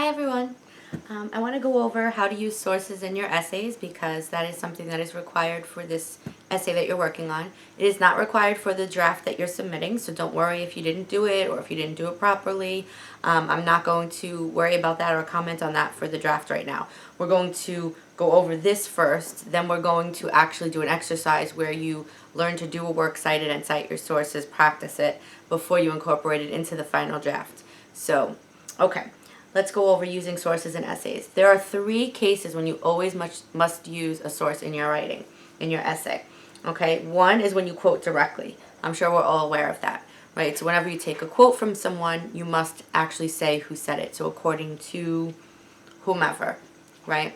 Hi everyone. I want to go over how to use sources in your essays because that is something that is required for this essay that you're working on. It is not required for the draft that you're submitting, so don't worry if you didn't do it or if you didn't do it properly. I'm not going to worry about that or comment on that for the draft right now. We're going to go over this first, then we're going to actually do an exercise where you learn to do a works cited and cite your sources, practice it before you incorporate it into the final draft. So, okay. Let's go over using sources in essays. There are 3 cases when you always must use a source in your writing, in your essay. Okay, one is when you quote directly. I'm sure we're all aware of that, right? So whenever you take a quote from someone, you must actually say who said it. So according to whomever, right?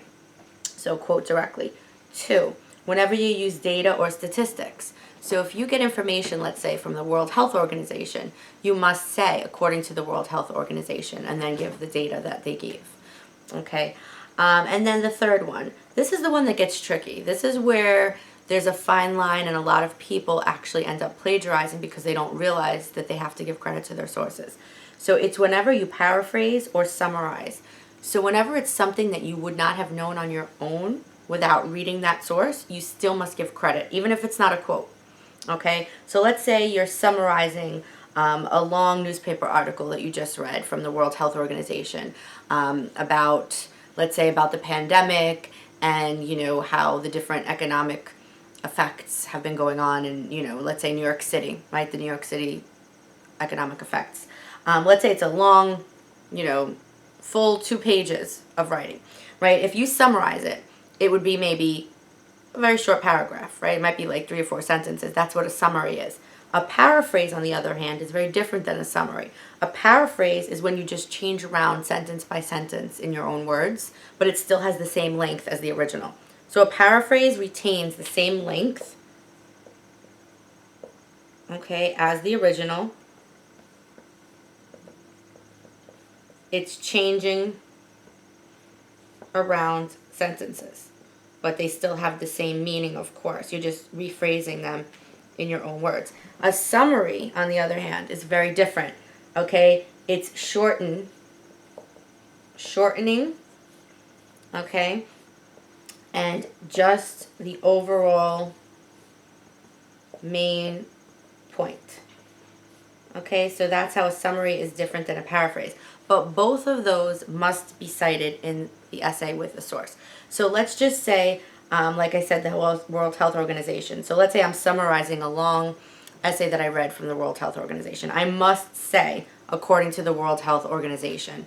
So quote directly. 2, whenever you use data or statistics. So if you get information, let's say, from the World Health Organization, you must say, according to the World Health Organization, and then give the data that they gave. Okay? And then the third one. This is the one that gets tricky. This is where there's a fine line and a lot of people actually end up plagiarizing because they don't realize that they have to give credit to their sources. So it's whenever you paraphrase or summarize. So whenever it's something that you would not have known on your own without reading that source, you still must give credit, even if it's not a quote. Okay, so let's say you're summarizing a long newspaper article that you just read from the World Health Organization about, let's say, about the pandemic and, how the different economic effects have been going on in, let's say New York City, right? The New York City economic effects. Let's say it's a long, full 2 pages of writing, right? If you summarize it, it would be maybe a very short paragraph, right? It might be like 3 or 4 sentences. That's what a summary is. A paraphrase, on the other hand, is very different than a summary. A paraphrase is when you just change around sentence by sentence in your own words, but it still has the same length as the original. So a paraphrase retains the same length, okay, as the original. It's changing around sentences, but they still have the same meaning, of course. You're just rephrasing them in your own words. A summary, on the other hand, is very different. Okay, it's shortening, okay, and just the overall main point. Okay, so that's how a summary is different than a paraphrase. But both of those must be cited in the essay with a source. So let's just say, like I said, the World Health Organization. So let's say I'm summarizing a long essay that I read from the World Health Organization. I must say, according to the World Health Organization,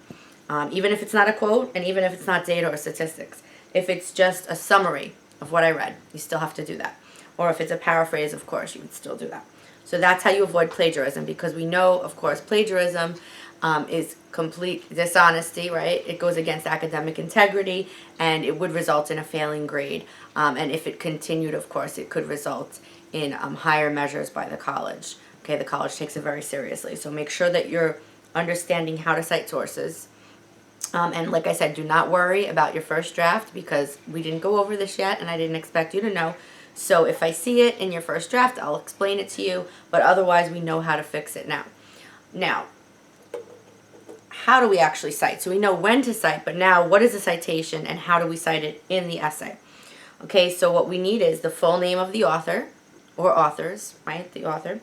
even if it's not a quote and even if it's not data or statistics. If it's just a summary of what I read, you still have to do that. Or if it's a paraphrase, of course, you would still do that. So that's how you avoid plagiarism, because we know, of course, plagiarism is complete dishonesty, right? It goes against academic integrity, and it would result in a failing grade. And if it continued, of course, it could result in higher measures by the college. Okay, the college takes it very seriously. So make sure that you're understanding how to cite sources. And like I said, do not worry about your first draft because we didn't go over this yet, and I didn't expect you to know. So if I see it in your first draft, I'll explain it to you, but otherwise we know how to fix it now. Now, how do we actually cite? So we know when to cite, but now what is a citation and how do we cite it in the essay? Okay, so what we need is the full name of the author or authors, right? The author.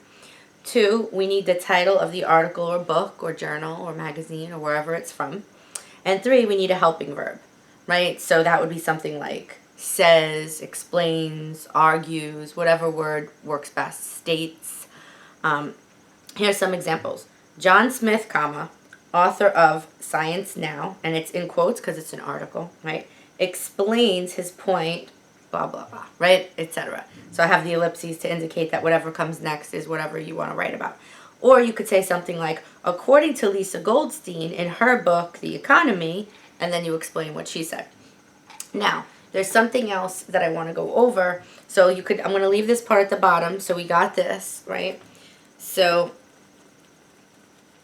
2, we need the title of the article or book or journal or magazine or wherever it's from. And 3, we need a helping verb, right? So that would be something like says, explains, argues, whatever word works best, states. Here's some examples. John Smith, comma, author of Science Now, and it's in quotes because it's an article, right? Explains his point, blah, blah, blah, right? Etc. So I have the ellipses to indicate that whatever comes next is whatever you want to write about. Or you could say something like, according to Lisa Goldstein in her book, The Economy, and then you explain what she said. Now, there's something else that I want to go over. So I'm going to leave this part at the bottom. So we got this, right? So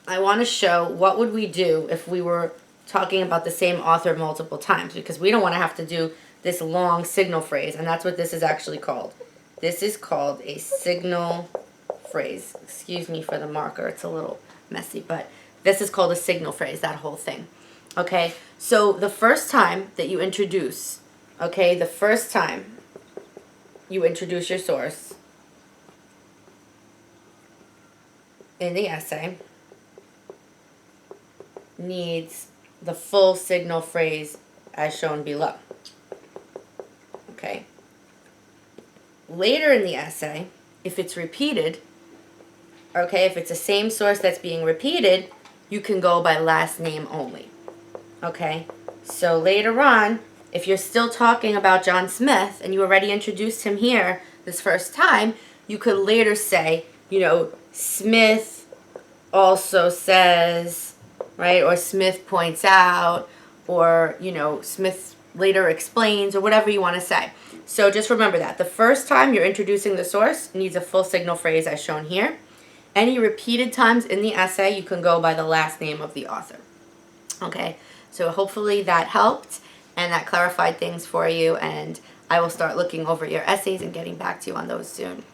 I want to show what would we do if we were talking about the same author multiple times, because we don't want to have to do this long signal phrase, and that's what this is actually called. This is called a signal phrase. Excuse me for the marker, it's a little messy, but this is called a signal phrase, that whole thing. Okay, so the first time that you introduce, okay, the first time you introduce your source in the essay needs the full signal phrase as shown below. Okay. Later in the essay, if it's repeated, okay, if it's the same source that's being repeated, you can go by last name only. Okay, so later on, if you're still talking about John Smith and you already introduced him here this first time, you could later say, you know, Smith also says, right, or Smith points out, or, you know, Smith later explains, or whatever you want to say. So just remember that. The first time you're introducing the source needs a full signal phrase as shown here. Any repeated times in the essay, you can go by the last name of the author. Okay, so hopefully that helped and that clarified things for you, and I will start looking over your essays and getting back to you on those soon.